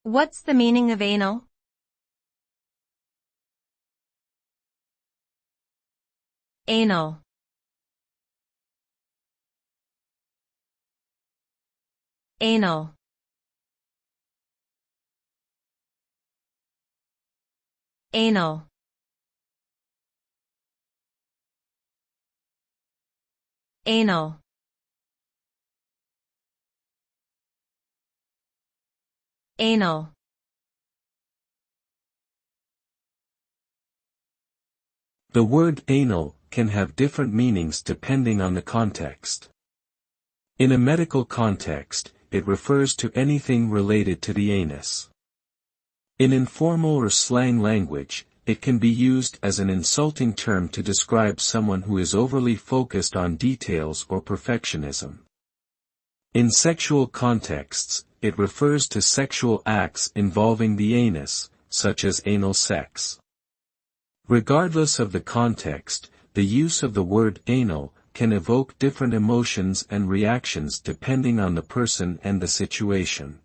What's the meaning of anal? Anal. Anal. Anal. Anal. Anal. The word anal can have different meanings depending on the context. In a medical context, it refers to anything related to the anus. In informal or slang language, it can be used as an insulting term to describe someone who is overly focused on details or perfectionism. In sexual contexts, it refers to sexual acts involving the anus, such as anal sex. Regardless of the context, the use of the word anal can evoke different emotions and reactions depending on the person and the situation.